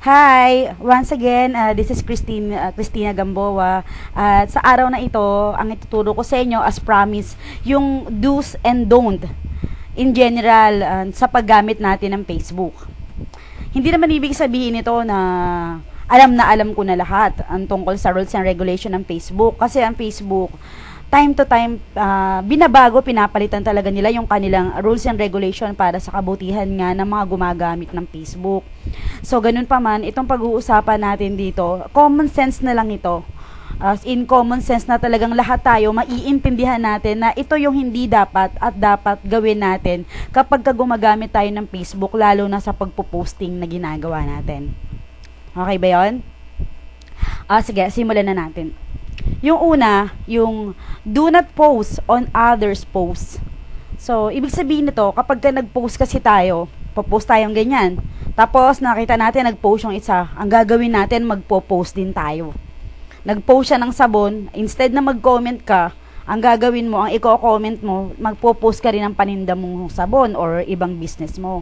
Hi! Once again, this is Christina Gamboa. At sa araw na ito, ang ituturo ko sa inyo as promise, yung do's and don't in general sa paggamit natin ng Facebook. Hindi naman ibig sabihin ito na alam ko na lahat ang tungkol sa rules and regulation ng Facebook. Kasi ang Facebook, time to time, binabago, pinapalitan talaga nila yung kanilang rules and regulation para sa kabutihan nga ng mga gumagamit ng Facebook. So, ganun pa man, itong pag-uusapan natin dito, common sense na lang ito. As in common sense na talagang lahat tayo maiintindihan natin na ito yung hindi dapat at dapat gawin natin kapag gumagamit tayo ng Facebook, lalo na sa pagpo-posting na ginagawa natin. Okay ba yun? Sige, simulan na natin. Yung una, yung do not post on others' posts. So, ibig sabihin nito, kapag nag-post kasi tayo, post tayong ganyan. Tapos, nakita natin, nag-post yung isa. Ang gagawin natin, magpo-post din tayo. Nag-post siya ng sabon, instead na mag-comment ka, ang gagawin mo, ang i-comment mo, magpo-post ka rin ng paninda mong sabon or ibang business mo.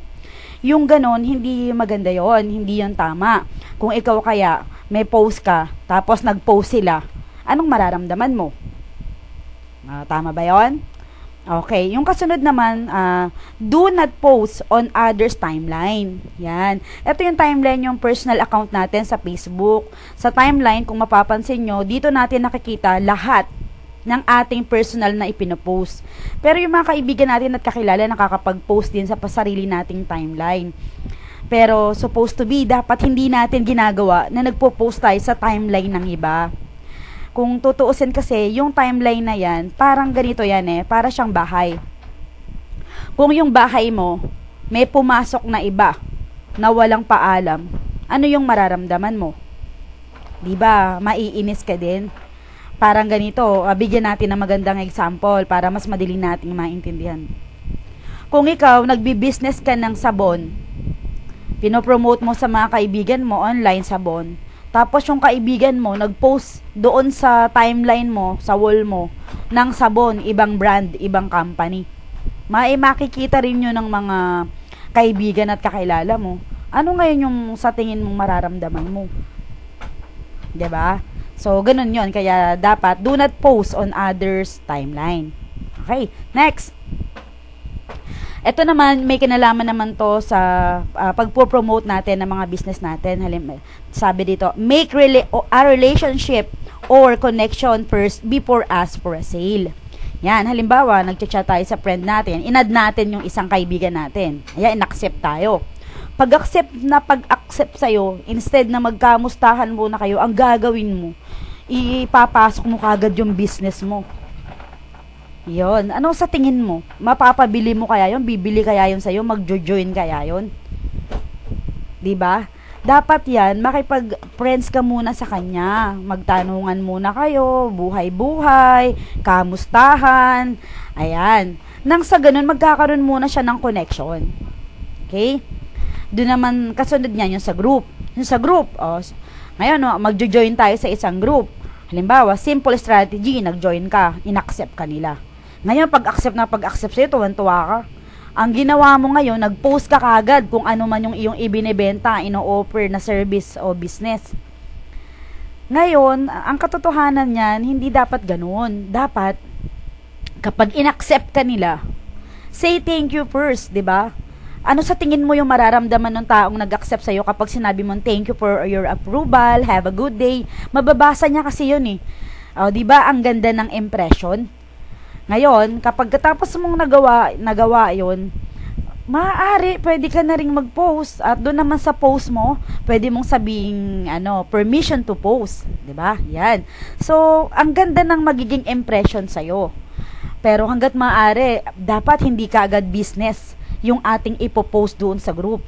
Yung ganon, hindi maganda yon, hindi yon tama. Kung ikaw kaya, may post ka, tapos nag-post sila, anong mararamdaman mo? Tama ba yon? Okay, yung kasunod naman, do not post on others' timeline. Yan. Ito yung timeline, yung personal account natin sa Facebook. Sa timeline, kung mapapansin nyo, dito natin nakikita lahat ng ating personal na ipinopost. Pero yung mga kaibigan natin at kakilala, nakakapag-post din sa sarili nating timeline. Pero supposed to be, dapat hindi natin ginagawa na nagpo-post tayo sa timeline ng iba. Kung tutuusin kasi, yung timeline na yan, parang ganito yan para siyang bahay. Kung yung bahay mo, may pumasok na iba na walang paalam, ano yung mararamdaman mo? Diba, maiinis ka din. Parang ganito, bigyan natin ng magandang example para mas madali nating maintindihan. Kung ikaw, nagbi-business ka ng sabon, pinopromote mo sa mga kaibigan mo online sabon, tapos yung kaibigan mo, nag-post doon sa timeline mo, sa wall mo, ng sabon, ibang brand, ibang company. Makikita rin yun ng mga kaibigan at kakilala mo. Ano ngayon yung sa tingin mong mararamdaman mo? 'Di ba? So, ganun yun. Kaya dapat, do not post on others' timeline. Okay, next. Ito naman, may kinalaman naman to sa pagpo-promote natin ng mga business natin. Sabi dito, make a relationship or connection first before ask for a sale. Yan, halimbawa, nagchat-chat tayo sa friend natin, inad natin yung isang kaibigan natin. Ayan, in-accept tayo. Pag-accept sa'yo, instead na magkamustahan muna kayo, ang gagawin mo, ipapasok mo kagad yung business mo. Yon, ano sa tingin mo? Mapapabili mo kaya yon? Bibili kaya yon sa'yo? Magjo-join kaya yon? Diba? Dapat yan, makipag-friends ka muna sa kanya. Magtanungan muna kayo, buhay-buhay, kamustahan. Ayan. Nang sa ganun, magkakaroon muna siya ng connection. Okay? Doon naman, kasunod niyan yung sa group. Yung sa group, ngayon, magjo-join tayo sa isang group. Halimbawa, simple strategy, nag-join ka, in-accept ka nila. Ngayon, pag-accept sa'yo, tuwan-tuwa ka. Ang ginawa mo ngayon, nag-post ka kagad kung ano man yung iyong ibinebenta, ino-offer na service o business. Ngayon, ang katotohanan niyan, hindi dapat ganoon. Dapat, kapag in-accept ka nila, say thank you first, di ba? Ano sa tingin mo yung mararamdaman ng taong nag-accept sa'yo kapag sinabi mo, thank you for your approval, have a good day? Mababasa niya kasi yun di ba ang ganda ng impression? Ngayon, kapag katapos mong nagawa yun, maaari, pwede ka na rin mag-post. At doon naman sa post mo, pwede mong sabihin, permission to post. Diba? Yan. So, ang ganda ng magiging impression sa'yo. Pero hanggat maaari, dapat hindi ka agad business yung ating ipopost doon sa group.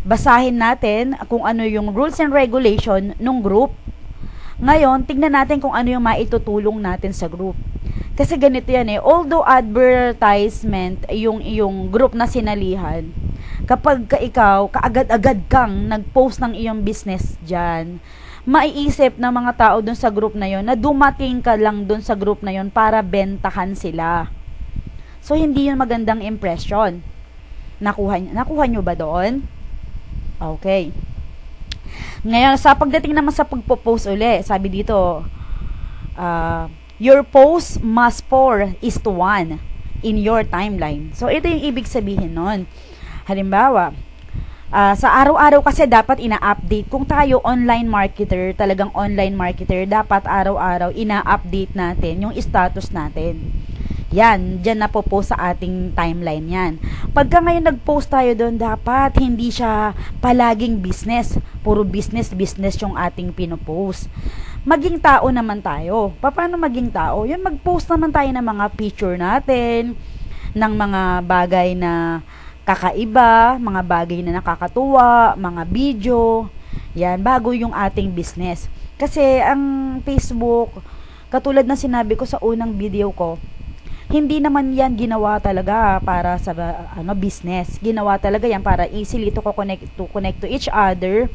Basahin natin kung ano yung rules and regulation ng group. Ngayon, tingnan natin kung ano yung maitutulong natin sa group. Kasi ganito yan although advertisement yung group na sinalihan, kapag ikaw, kaagad-agad kang nag-post ng iyong business dyan, maiisip ng mga tao dun sa group na yon na dumating ka lang dun sa group na yon para bentahan sila. So, hindi yun magandang impression. Nakuha nyo ba doon? Okay. Ngayon, sa pagdating naman sa pagpo-post uli, sabi dito, your post must 4:1 in your timeline. So, ito yung ibig sabihin nun. Halimbawa, sa araw-araw kasi dapat ina-update. Kung tayo online marketer, talagang online marketer, dapat araw-araw ina-update natin yung status natin. Yan, dyan na po sa ating timeline yan. Pagka ngayon nag-post tayo doon, dapat hindi siya palaging business. Puro business yung ating pinopost. Maging tao naman tayo. Paano maging tao? Yun, mag-post naman tayo ng mga picture natin, ng mga bagay na kakaiba, mga bagay na nakakatuwa, mga video. Yan, bago yung ating business. Kasi ang Facebook, katulad ng sinabi ko sa unang video ko, hindi naman yan ginawa talaga para sa business. Ginawa talaga yan para easily to connect to each other,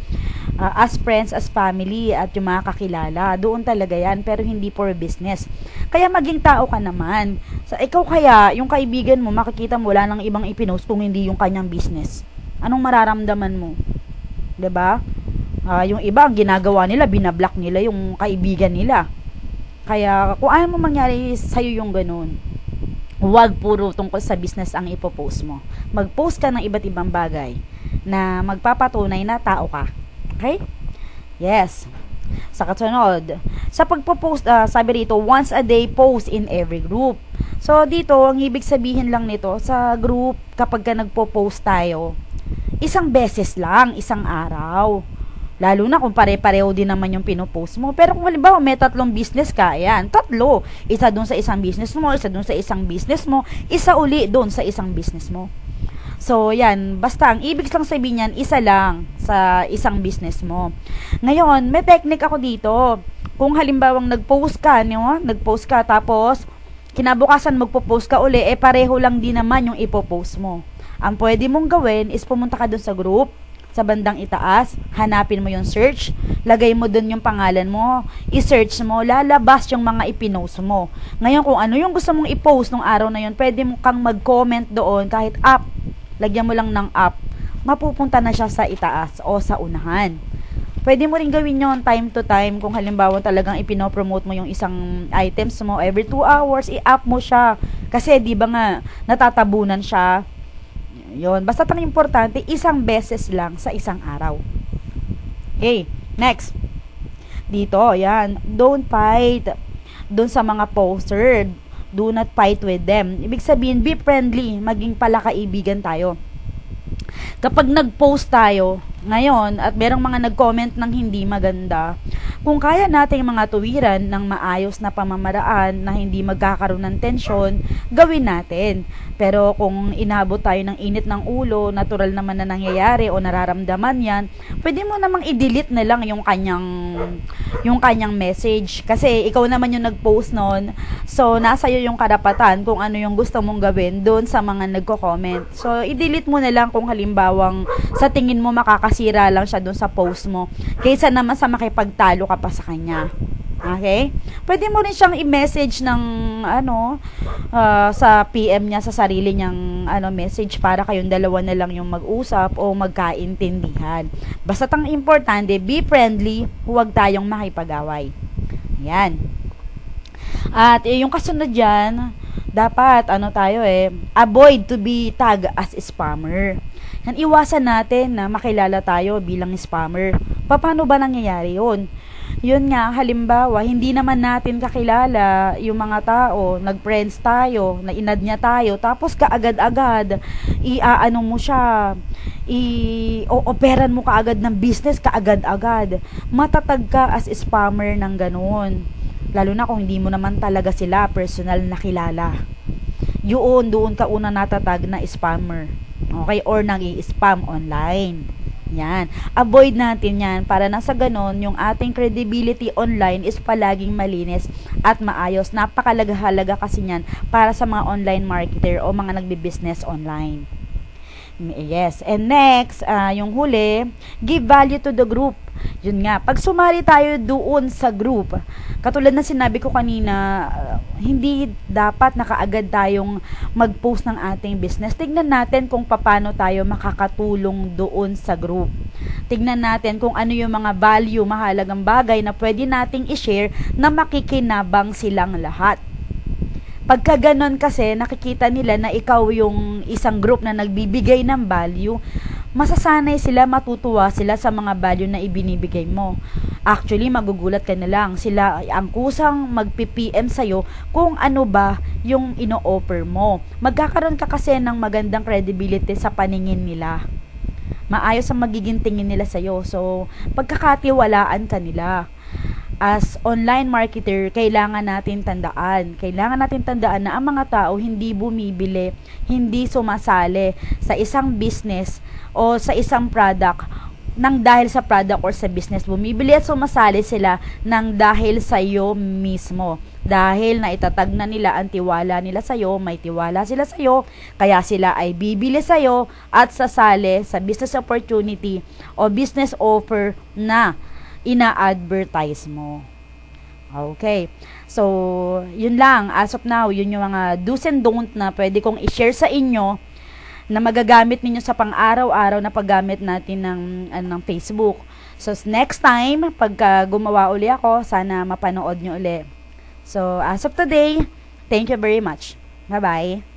as friends, as family, at yung mga kakilala. Doon talaga yan, pero hindi for business. Kaya maging tao ka naman. Ikaw kaya, yung kaibigan mo, makikita mo wala nang ibang ipinost kung hindi yung kanyang business. Anong mararamdaman mo? 'Di ba? Yung iba, ang ginagawa nila, binablock nila yung kaibigan nila. Kaya, kung ayaw mo mangyari sa'yo yung ganun, huwag puro tungkol sa business ang ipopost mo. Mag-post ka ng iba't ibang bagay na magpapatunay na tao ka. Okay? Yes. Sa kasunod, sa pagpo-post, sabi rito, once a day post in every group. So, dito, ang ibig sabihin lang nito, sa group, kapag ka nagpo-post tayo, isang beses lang, isang araw. Lalo na kung pare-pareho din naman yung pinopost mo. Pero kung halimbawa may 3 business ka, yan, 3. Isa dun sa isang business mo, isa dun sa isang business mo, isa uli dun sa isang business mo. So, yan, basta ang ibig lang sabihin yan, isa lang sa isang business mo. Ngayon, may technique ako dito. Kung halimbawang nag-post ka, tapos kinabukasan magpo-post ka uli, pareho lang din naman yung ipopost mo. Ang pwede mong gawin is pumunta ka dun sa group, sa bandang itaas, hanapin mo yung search, lagay mo dun yung pangalan mo, i-search mo, lalabas yung mga ipinost mo. Ngayon, kung ano yung gusto mong i-post nung araw na yun, pwede mo kang mag-comment doon, kahit up, lagyan mo lang ng up, mapupunta na siya sa itaas o sa unahan. Pwede mo rin gawin yon time to time, kung halimbawa talagang ipinopromote mo yung isang items mo, every 2 hours, i-up mo siya. Kasi, di ba nga, natatabunan siya. Yon, basta ang importante, isang beses lang sa isang araw. Okay, next. Dito, yan, don't fight doon sa mga poster. Do not fight with them. Ibig sabihin, be friendly, maging palakaibigan tayo. Kapag nag-post tayo ngayon at merong mga nag-comment ng hindi maganda, kung kaya nating mga tuwiran ng maayos na pamamaraan na hindi magkakaroon ng tensyon, gawin natin. Pero kung inabot tayo ng init ng ulo, natural naman na nangyayari o nararamdaman yan, pwede mo namang i-delete na lang yung kanyang message. Kasi ikaw naman yung nag-post nun, so nasa iyo yung karapatan kung ano yung gusto mong gawin doon sa mga nagko-comment. So, i-delete mo na lang kung halimbawang sa tingin mo makakasira lang siya doon sa post mo, kaysa naman sa makipagtalo ka pa sa kanya. Okay? Pwede mo rin siyang i-message ng sa PM niya, sa sarili niyang message, para kayong dalawa na lang yung mag-usap o magkaintindihan. Basta ang importante, be friendly, huwag tayong makipag-away. Yan. At yung kasunod dyan, dapat avoid to be tagged as spammer. Yan, iwasan natin na makilala tayo bilang spammer. Paano ba nangyayari yun? Yun nga, halimbawa, hindi naman natin kakilala yung mga tao, nag-friends tayo, na-inad niya tayo, tapos kaagad-agad, i-aano mo siya, i-operan mo kaagad ng business, kaagad-agad. Matatag ka as spammer ng ganun. Lalo na kung hindi mo naman talaga sila personal na kilala. Doon ka una natatag na spammer. Okay? Or nang-i-spam online. Yan. Avoid natin yan para nasa ganon, yung ating credibility online is palaging malinis at maayos. Napakalaga-halaga kasi yan para sa mga online marketer o mga nagbi-business online. Yes. And next, yung huli, give value to the group. Yun nga, pag sumali tayo doon sa group, katulad na sinabi ko kanina, hindi dapat nakaagad tayong mag-post ng ating business. Tignan natin kung paano tayo makakatulong doon sa group. tignan natin kung ano yung mga value, mahalagang bagay na pwede nating i-share na makikinabang silang lahat. Pagka ganon kasi, nakikita nila na ikaw yung isang group na nagbibigay ng value, masasanay sila, matutuwa sila sa mga value na ibinibigay mo. Actually, magugulat ka na lang. Sila ang kusang magpi-PM sa'yo kung ano ba yung ino-offer mo. Magkakaroon ka kasi ng magandang credibility sa paningin nila. Maayos ang magiging tingin nila sa'yo. So, pagkakatiwalaan ka nila. As online marketer, kailangan natin tandaan na ang mga tao hindi bumibili, hindi sumasali sa isang business o sa isang product nang dahil sa product or sa business. Bumibili at sumasali sila nang dahil sa iyo mismo. Dahil na itatag na nila ang tiwala nila sa iyo, may tiwala sila sa iyo, kaya sila ay bibili sa iyo at sasali sa business opportunity o business offer na ina-advertise mo. Okay. So, yun lang. As of now, yun yung mga do's and don't na pwede kong i-share sa inyo na magagamit ninyo sa pang-araw-araw na paggamit natin ng Facebook. So, next time, pagka gumawa uli ako, sana mapanood nyo uli. So, as of today, thank you very much. Bye-bye.